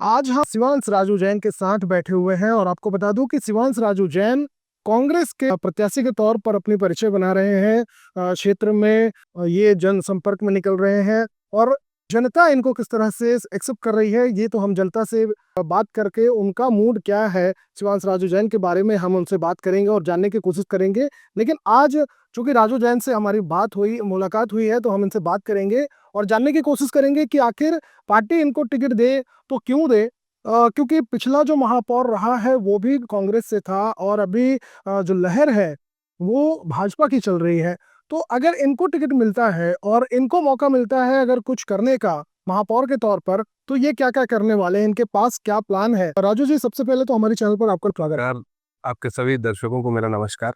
आज हम शिवांश राजू जैन के साथ बैठे हुए हैं और आपको बता दूं कि शिवांश राजू जैन कांग्रेस के प्रत्याशी के तौर पर अपनी परिचय बना रहे हैं। क्षेत्र में ये जनसंपर्क में निकल रहे हैं और जनता इनको किस तरह से एक्सेप्ट कर रही है, ये तो हम जनता से बात करके उनका मूड क्या है शिवांश राजू जैन के बारे में हम उनसे बात करेंगे और जानने की कोशिश करेंगे। लेकिन आज चूंकि राजू जैन से हमारी मुलाकात हुई है, तो हम इनसे बात करेंगे और जानने की कोशिश करेंगे कि आखिर पार्टी इनको टिकट दे तो क्यों दे। क्योंकि पिछला जो महापौर रहा है वो भी कांग्रेस से था और अभी जो लहर है वो भाजपा की चल रही है। तो अगर इनको टिकट मिलता है और इनको मौका मिलता है अगर कुछ करने का महापौर के तौर पर, तो ये क्या क्या करने वाले हैं, इनके पास क्या प्लान है। राजू जी, सबसे पहले तो हमारे चैनल पर आपका स्वागत है। आपके सभी दर्शकों को मेरा नमस्कार।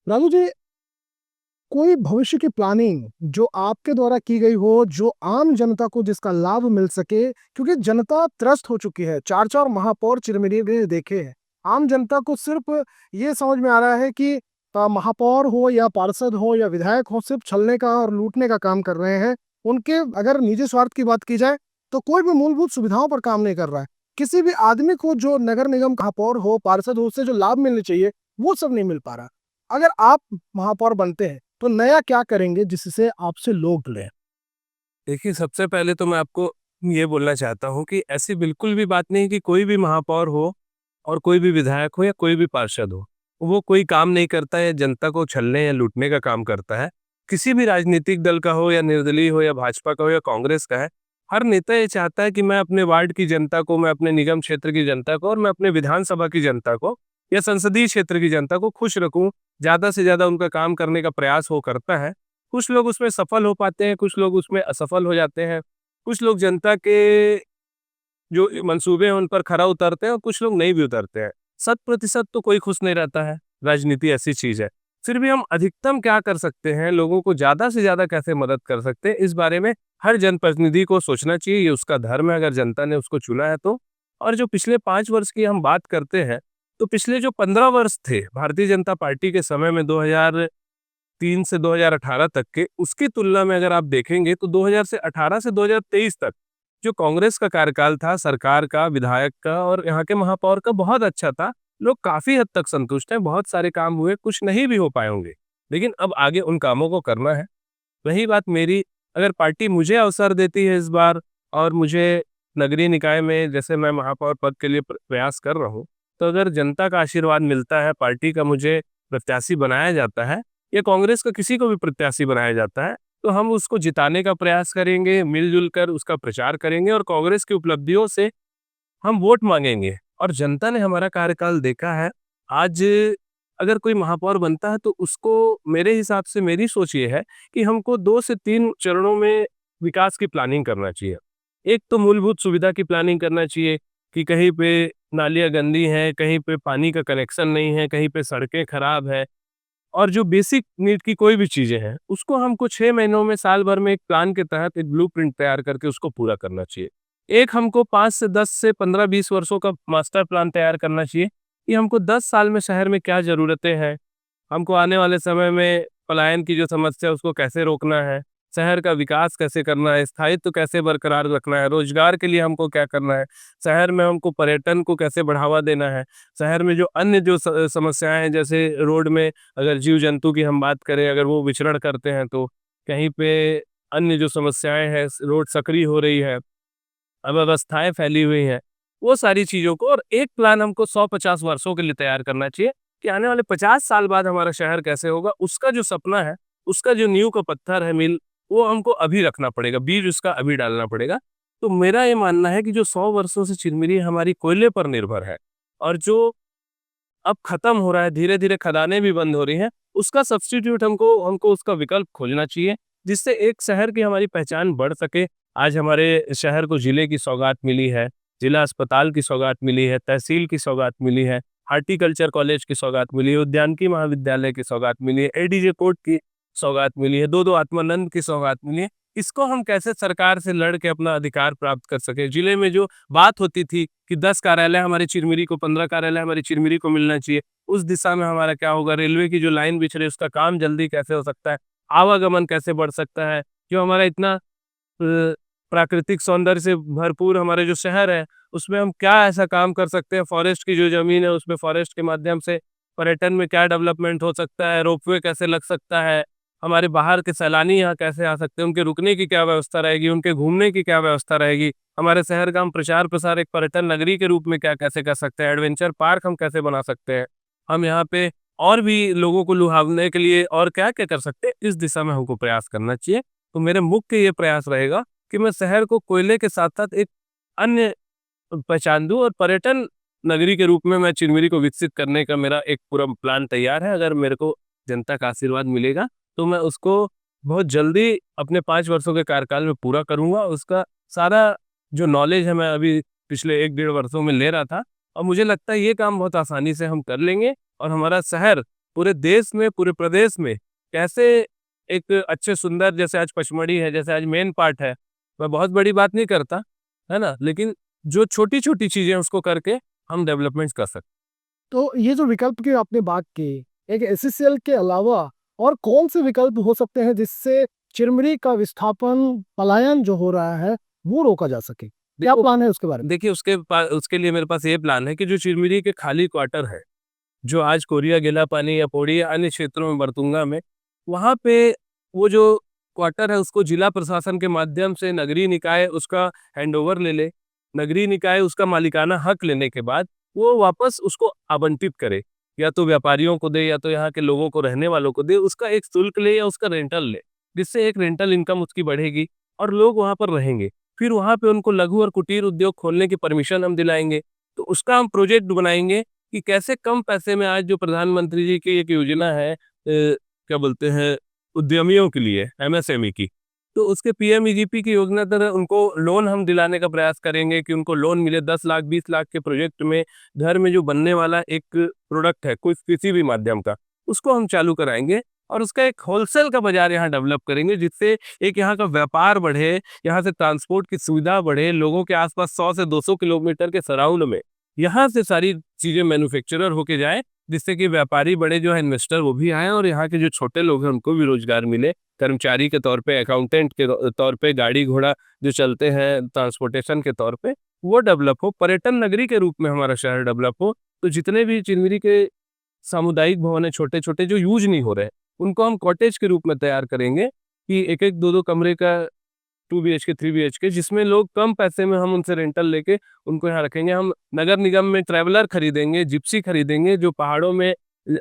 राजू जी, कोई भविष्य की प्लानिंग जो आपके द्वारा की गई हो, जो आम जनता को जिसका लाभ मिल सके, क्योंकि जनता त्रस्त हो चुकी है। चार चार महापौर चिरमिरी ने देखे हैं। आम जनता को सिर्फ ये समझ में आ रहा है कि महापौर हो या पार्षद हो या विधायक हो, सिर्फ छलने का और लूटने का काम कर रहे हैं। उनके अगर निजी स्वार्थ की बात की जाए तो कोई भी मूलभूत सुविधाओं पर काम नहीं कर रहा है। किसी भी आदमी को जो नगर निगम महापौर हो, पार्षद हो, उससे जो लाभ मिलने चाहिए वो सब नहीं मिल पा रहा। अगर आप महापौर बनते हैं तो नया क्या करेंगे जिससे आपसे लोग लें? देखिए, सबसे पहले तो मैं आपको ये बोलना चाहता हूँ कि ऐसी बिल्कुल भी बात नहीं कि कोई भी महापौर हो और कोई भी विधायक हो या कोई भी पार्षद हो, वो कोई काम नहीं करता है, जनता को छलने या लूटने का काम करता है। किसी भी राजनीतिक दल का हो या निर्दलीय हो या भाजपा का हो या कांग्रेस का है, हर नेता ये चाहता है कि मैं अपने वार्ड की जनता को, मैं अपने निगम क्षेत्र की जनता को और मैं अपने विधानसभा की जनता को या संसदीय क्षेत्र की जनता को खुश रखूं, ज़्यादा से ज़्यादा उनका काम करने का प्रयास वो करता है। कुछ लोग उसमें सफल हो पाते हैं, कुछ लोग उसमें असफल हो जाते हैं। कुछ लोग जनता के जो मंसूबे हैं उन पर खरा उतरते हैं और कुछ लोग नहीं भी उतरते हैं। 100% तो कोई खुश नहीं रहता है, राजनीति ऐसी चीज़ है। फिर भी हम अधिकतम क्या कर सकते हैं, लोगों को ज़्यादा से ज़्यादा कैसे मदद कर सकते हैं, इस बारे में हर जनप्रतिनिधि को सोचना चाहिए। ये उसका धर्म है अगर जनता ने उसको चुना है तो। और जो पिछले 5 वर्ष की हम बात करते हैं, तो पिछले जो 15 वर्ष थे भारतीय जनता पार्टी के समय में 2003 से 2018 तक के, उसकी तुलना में अगर आप देखेंगे तो 2018 से 2023 तक जो कांग्रेस का कार्यकाल था, सरकार का, विधायक का और यहाँ के महापौर का, बहुत अच्छा था। लोग काफ़ी हद तक संतुष्ट हैं, बहुत सारे काम हुए, कुछ नहीं भी हो पाए होंगे, लेकिन अब आगे उन कामों को करना है। रही बात मेरी, अगर पार्टी मुझे अवसर देती है इस बार और मुझे नगरीय निकाय में, जैसे मैं महापौर पद के लिए प्रयास कर रहा हूँ, तो अगर जनता का आशीर्वाद मिलता है, पार्टी का मुझे प्रत्याशी बनाया जाता है या कांग्रेस का किसी को भी प्रत्याशी बनाया जाता है, तो हम उसको जिताने का प्रयास करेंगे, मिलजुल कर उसका प्रचार करेंगे और कांग्रेस की उपलब्धियों से हम वोट मांगेंगे। और जनता ने हमारा कार्यकाल देखा है। आज अगर कोई महापौर बनता है तो उसको, मेरे हिसाब से मेरी सोच ये है कि हमको 2 से 3 चरणों में विकास की प्लानिंग करना चाहिए। एक तो मूलभूत सुविधा की प्लानिंग करना चाहिए कि कहीं पे नालियाँ गंदी हैं, कहीं पे पानी का कनेक्शन नहीं है, कहीं पे सड़कें खराब है और जो बेसिक नीड की कोई भी चीज़ें हैं, उसको हमको 6 महीनों में, साल भर में एक प्लान के तहत एक ब्लूप्रिंट तैयार करके उसको पूरा करना चाहिए। एक हमको 5 से 10 से 15-20 वर्षों का मास्टर प्लान तैयार करना चाहिए कि हमको 10 साल में शहर में क्या ज़रूरतें हैं, हमको आने वाले समय में पलायन की जो समस्या है उसको कैसे रोकना है, शहर का विकास कैसे करना है, स्थायित्व कैसे बरकरार रखना है, रोजगार के लिए हमको क्या करना है, शहर में हमको पर्यटन को कैसे बढ़ावा देना है, शहर में जो अन्य जो समस्याएं हैं, जैसे रोड में अगर जीव जंतु की हम बात करें, अगर वो विचरण करते हैं तो कहीं पे अन्य जो समस्याएं हैं, रोड सक्रिय हो रही है, अव्यवस्थाएं फैली हुई हैं, वो सारी चीज़ों को, और एक प्लान हमको 100-50 वर्षों के लिए तैयार करना चाहिए कि आने वाले 50 साल बाद हमारा शहर कैसे होगा। उसका जो सपना है, उसका जो नींव का पत्थर है, मील, वो हमको अभी रखना पड़ेगा, बीज उसका अभी डालना पड़ेगा। तो मेरा ये मानना है कि जो 100 वर्षों से चिरमिरी हमारी कोयले पर निर्भर है और जो अब खत्म हो रहा है, धीरे-धीरे खदानें भी बंद हो रही हैं, उसका सब्स्टिट्यूट हमको हमको उसका विकल्प खोजना चाहिए, जिससे एक शहर की हमारी पहचान बढ़ सके। आज हमारे शहर को जिले की सौगात मिली है, जिला अस्पताल की सौगात मिली है, तहसील की सौगात मिली है, हॉर्टिकल्चर कॉलेज की सौगात मिली है, उद्यानिकी महाविद्यालय की सौगात मिली है, एडीजे कोर्ट की सौगात मिली है, 2-2 आत्मानंद की सौगात मिली है। इसको हम कैसे सरकार से लड़ के अपना अधिकार प्राप्त कर सकें? जिले में जो बात होती थी कि 10 कार्यालय हमारे चिरमिरी को, 15 कार्यालय हमारी चिरमिरी को मिलना चाहिए, उस दिशा में हमारा क्या होगा? रेलवे की जो लाइन बिछ रही है उसका काम जल्दी कैसे हो सकता है? आवागमन कैसे बढ़ सकता है? जो हमारा इतना प्राकृतिक सौंदर्य से भरपूर हमारे जो शहर है, उसमें हम क्या ऐसा काम कर सकते हैं, फॉरेस्ट की जो ज़मीन है उसमें फॉरेस्ट के माध्यम से पर्यटन में क्या डेवलपमेंट हो सकता है, रोपवे कैसे लग सकता है, हमारे बाहर के सैलानी यहाँ कैसे आ सकते हैं, उनके रुकने की क्या व्यवस्था रहेगी, उनके घूमने की क्या व्यवस्था रहेगी, हमारे शहर का हम प्रचार प्रसार एक पर्यटन नगरी के रूप में क्या कैसे कर सकते हैं, एडवेंचर पार्क हम कैसे बना सकते हैं, हम यहाँ पे और भी लोगों को लुभावने के लिए और क्या-क्या कर सकते हैं, इस दिशा में हमको प्रयास करना चाहिए। तो मेरे मुख्य ये प्रयास रहेगा कि मैं शहर को कोयले के साथ-साथ एक अन्य पहचान दूँ और पर्यटन नगरी के रूप में मैं चिरमिरी को विकसित करने का मेरा एक पूरा प्लान तैयार है। अगर मेरे को जनता का आशीर्वाद मिलेगा, तो मैं उसको बहुत जल्दी अपने 5 वर्षों के कार्यकाल में पूरा करूँगा। उसका सारा जो नॉलेज है मैं अभी पिछले 1 डेढ़ वर्षों में ले रहा था और मुझे लगता है ये काम बहुत आसानी से हम कर लेंगे और हमारा शहर पूरे देश में, पूरे प्रदेश में कैसे एक अच्छे सुंदर जैसे आज पचमढ़ी है, जैसे आज मेन पार्ट है, मैं बहुत बड़ी बात नहीं करता, है ना? लेकिन जो छोटी-छोटी चीज़ें हैं उसको करके हम डेवलपमेंट्स कर सकते हैं। तो ये जो विकल्प की आपने बात की, एक एसईसीएल के अलावा और कौन से विकल्प हो सकते हैं जिससे चिरमिरी का विस्थापन, पलायन जो हो रहा है, वो रोका जा सके? क्या देखो प्लान है उसके बारे में? देखिए उसके लिए मेरे पास ये प्लान है कि जो चिरमिरी के खाली क्वार्टर है, जो आज कोरिया, गेलापानी या पौड़ी या अन्य क्षेत्रों में बरतुंगा में, वहाँ पे वो जो क्वार्टर है उसको जिला प्रशासन के माध्यम से नगरीय निकाय उसका हैंडओवर ले ले। नगरीय निकाय उसका मालिकाना हक लेने के बाद वो वापस उसको आवंटित करे। या तो व्यापारियों को दे या तो यहाँ के लोगों को रहने वालों को दे, उसका एक शुल्क ले या उसका रेंटल ले। जिससे एक रेंटल इनकम उसकी बढ़ेगी और लोग वहाँ पर रहेंगे। फिर वहाँ पे उनको लघु और कुटीर उद्योग खोलने की परमिशन हम दिलाएँगे। तो उसका हम प्रोजेक्ट बनाएँगे कि कैसे कम पैसे में आज जो प्रधानमंत्री जी की एक योजना है क्या बोलते हैं उद्यमियों के लिए एमएसएमई की, तो उसके पीएमईजीपी की योजना तरह उनको लोन हम दिलाने का प्रयास करेंगे कि उनको लोन मिले 10 लाख 20 लाख के प्रोजेक्ट में घर में जो बनने वाला एक प्रोडक्ट है कोई किसी भी माध्यम का, उसको हम चालू कराएंगे और उसका एक होलसेल का बाजार यहाँ डेवलप करेंगे जिससे एक यहाँ का व्यापार बढ़े, यहाँ से ट्रांसपोर्ट की सुविधा बढ़े, लोगों के आसपास 100 से 200 किलोमीटर के सराउंड में यहाँ से सारी चीज़ें मैन्युफैक्चरर होके जाएँ, जिससे कि व्यापारी बड़े जो है इन्वेस्टर वो भी आएँ और यहाँ के जो छोटे लोग हैं उनको भी रोज़गार मिले। कर्मचारी के तौर पे, अकाउंटेंट के तौर पे, गाड़ी-घोड़ा जो चलते हैं ट्रांसपोर्टेशन के तौर पे, वो डेवलप हो, पर्यटन नगरी के रूप में हमारा शहर डेवलप हो। तो जितने भी चिरमिरी के सामुदायिक भवन हैं छोटे-छोटे जो यूज़ नहीं हो रहे, उनको हम कॉटेज के रूप में तैयार करेंगे कि 1-1, 2-2 कमरे का 2 बीएचके, 3 बीएचके जिसमें लोग कम पैसे में हम उनसे रेंटल लेके उनको यहाँ रखेंगे। हम नगर निगम में ट्रैवलर खरीदेंगे, जिप्सी खरीदेंगे जो पहाड़ों में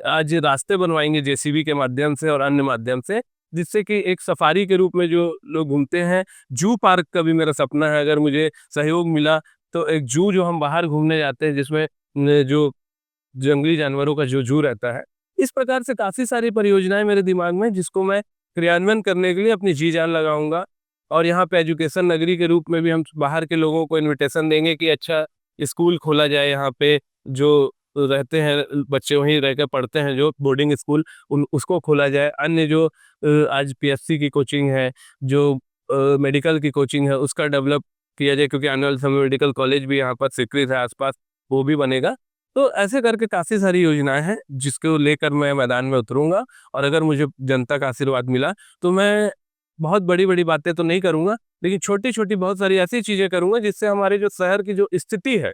आज रास्ते बनवाएँगे जेसीबी के माध्यम से और अन्य माध्यम से, जिससे कि एक सफारी के रूप में जो लोग घूमते हैं। जू पार्क का भी मेरा सपना है अगर मुझे सहयोग मिला, तो एक जू जो हम बाहर घूमने जाते हैं जिसमें जो जंगली जानवरों का जो जू रहता है। इस प्रकार से काफ़ी सारी परियोजनाएँ मेरे दिमाग में जिसको मैं क्रियान्वयन करने के लिए अपनी जी-जान लगाऊँगा। और यहाँ पे एजुकेशन नगरी के रूप में भी हम बाहर के लोगों को इन्विटेशन देंगे कि अच्छा स्कूल खोला जाए यहाँ पे, जो रहते हैं बच्चे वहीं रह के पढ़ते हैं जो बोर्डिंग स्कूल उन उसको खोला जाए। अन्य जो आज पीएससी की कोचिंग है, जो मेडिकल की कोचिंग है उसका डेवलप किया जाए क्योंकि आने वाले समय में मेडिकल कॉलेज भी यहाँ पर स्वीकृत है आस-पास, वो भी बनेगा। तो ऐसे करके काफ़ी सारी योजनाएँ हैं जिसको लेकर मैं मैदान में उतरूँगा और अगर मुझे जनता का आशीर्वाद मिला, तो मैं बहुत बड़ी-बड़ी बातें तो नहीं करूँगा, लेकिन छोटी-छोटी बहुत सारी ऐसी चीज़ें करूँगा जिससे हमारे जो शहर की जो स्थिति है,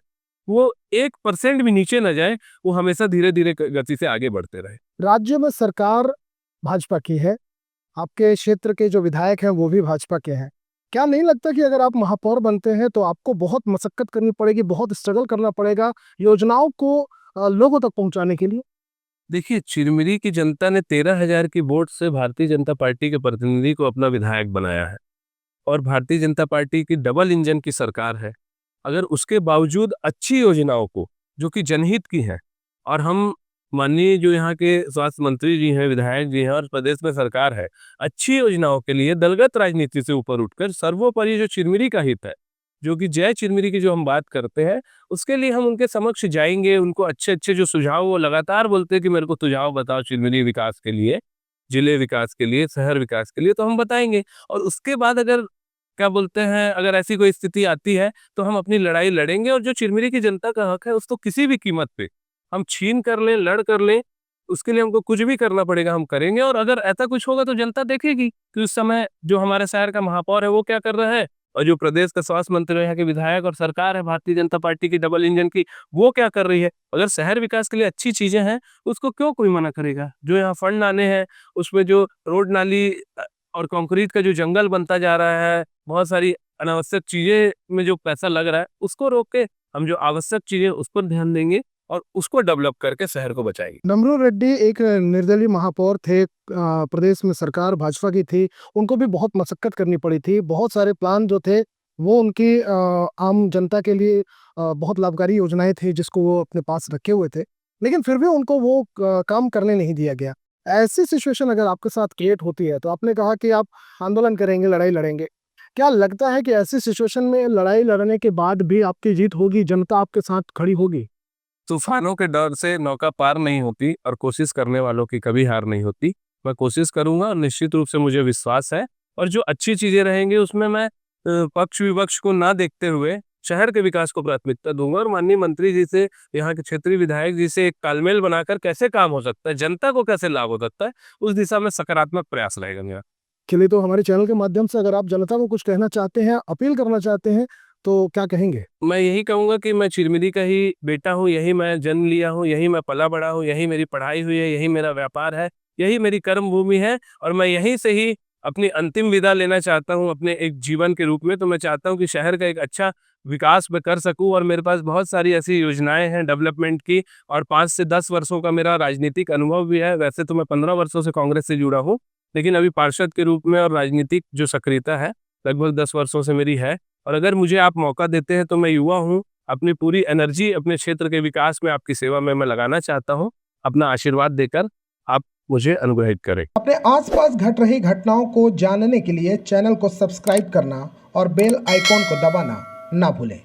वो 1% भी नीचे ना जाए, वो हमेशा धीरे-धीरे गति से आगे बढ़ते रहे। राज्य में सरकार भाजपा की है, आपके क्षेत्र के जो विधायक हैं वो भी भाजपा के हैं। क्या नहीं लगता कि अगर आप महापौर बनते हैं तो आपको बहुत मशक्कत करनी पड़ेगी, बहुत स्ट्रगल करना पड़ेगा योजनाओं को लोगों तक पहुँचाने के लिए? देखिए, चिरमिरी की जनता ने 13,000 की वोट से भारतीय जनता पार्टी के प्रतिनिधि को अपना विधायक बनाया है और भारतीय जनता पार्टी की डबल इंजन की सरकार है। अगर उसके बावजूद अच्छी योजनाओं को, जो कि जनहित की हैं और हम माननीय जो यहाँ के स्वास्थ्य मंत्री जी हैं, विधायक जी हैं और प्रदेश में सरकार है, अच्छी योजनाओं के लिए दलगत राजनीति से ऊपर उठकर सर्वोपरि जो चिरमिरी का हित है, जो कि जय चिरमिरी की जो हम बात करते हैं, उसके लिए हम उनके समक्ष जाएँगे, उनको अच्छे-अच्छे जो सुझाव वो लगातार बोलते हैं कि मेरे को सुझाव बताओ चिरमिरी विकास के लिए, जिले विकास के लिए, शहर विकास के लिए, तो हम बताएँगे और उसके बाद अगर क्या बोलते हैं, अगर ऐसी कोई स्थिति आती है, तो हम अपनी लड़ाई लड़ेंगे और जो चिरमिरी की जनता का हक है, उसको किसी भी कीमत पे हम छीन कर लें, लड़ कर लें, उसके लिए हमको कुछ भी करना पड़ेगा, हम करेंगे और अगर ऐसा कुछ होगा तो जनता देखेगी कि उस समय जो हमारे शहर का महापौर है, वो क्या कर रहा है और जो प्रदेश का स्वास्थ्य मंत्री है, यहाँ के विधायक और सरकार है भारतीय जनता पार्टी की डबल इंजन की, वो क्या कर रही है? अगर शहर विकास के लिए अच्छी चीजें हैं, उसको क्यों कोई मना करेगा? जो यहाँ फंड आने हैं, उसमें जो रोड नाली और कंक्रीट का जो जंगल बनता जा रहा है, बहुत सारी अनावश्यक चीजें में जो पैसा लग रहा है, उसको रोक के हम जो आवश्यक चीजें उस पर ध्यान देंगे और उसको डेवलप करके शहर को बचाएंगे। डमरू रेड्डी एक निर्दलीय महापौर थे, प्रदेश में सरकार भाजपा की थी, उनको भी बहुत मशक्कत करनी पड़ी थी, बहुत सारे प्लान जो थे वो उनकी आम जनता के लिए बहुत लाभकारी योजनाएं थी जिसको वो अपने पास रखे हुए थे, लेकिन फिर भी उनको वो काम करने नहीं दिया गया। ऐसी सिचुएशन अगर आपके साथ क्रिएट होती है, तो आपने कहा कि आप आंदोलन करेंगे, लड़ाई लड़ेंगे। क्या लगता है कि ऐसी सिचुएशन में लड़ाई लड़ने के बाद भी आपकी जीत होगी, जनता आपके साथ खड़ी होगी? तूफानों के डर से नौका पार नहीं होती और कोशिश करने वालों की कभी हार नहीं होती। मैं कोशिश करूंगा और निश्चित रूप से मुझे विश्वास है, और जो अच्छी चीजें रहेंगी उसमें मैं पक्ष विपक्ष को ना देखते हुए शहर के विकास को प्राथमिकता दूंगा, और माननीय मंत्री जी से, यहाँ के क्षेत्रीय विधायक जी से एक तालमेल बनाकर कैसे काम हो सकता है, जनता को कैसे लाभ हो सकता है, उस दिशा में सकारात्मक प्रयास रहेगा मेरा। के लिए तो हमारे चैनल के माध्यम से अगर आप जनता को कुछ कहना चाहते हैं, अपील करना चाहते हैं, तो क्या कहेंगे? मैं यही कहूँगा कि मैं चिरमिरी का ही बेटा हूँ, यही मैं जन्म लिया हूँ, यही मैं पला बड़ा हूँ, यही मेरी पढ़ाई हुई है, यही मेरा व्यापार है, यही मेरी कर्म भूमि है, और मैं यहीं से ही अपनी अंतिम विदा लेना चाहता हूँ अपने एक जीवन के रूप में। तो मैं चाहता हूँ कि शहर का एक अच्छा विकास मैं कर सकूँ, और मेरे पास बहुत सारी ऐसी योजनाएं हैं डेवलपमेंट की, और 5 से 10 वर्षों का मेरा राजनीतिक अनुभव भी है। वैसे तो मैं 15 वर्षों से कांग्रेस से जुड़ा हूँ, लेकिन अभी पार्षद के रूप में और राजनीतिक जो सक्रियता है लगभग 10 वर्षों से मेरी है। और अगर मुझे आप मौका देते हैं तो मैं युवा हूँ, अपनी पूरी एनर्जी अपने क्षेत्र के विकास में आपकी सेवा में मैं लगाना चाहता हूँ। अपना आशीर्वाद देकर आप मुझे अनुग्रहित करें। अपने आसपास घट रही घटनाओं को जानने के लिए चैनल को सब्सक्राइब करना और बेल आइकॉन को दबाना ना भूलें।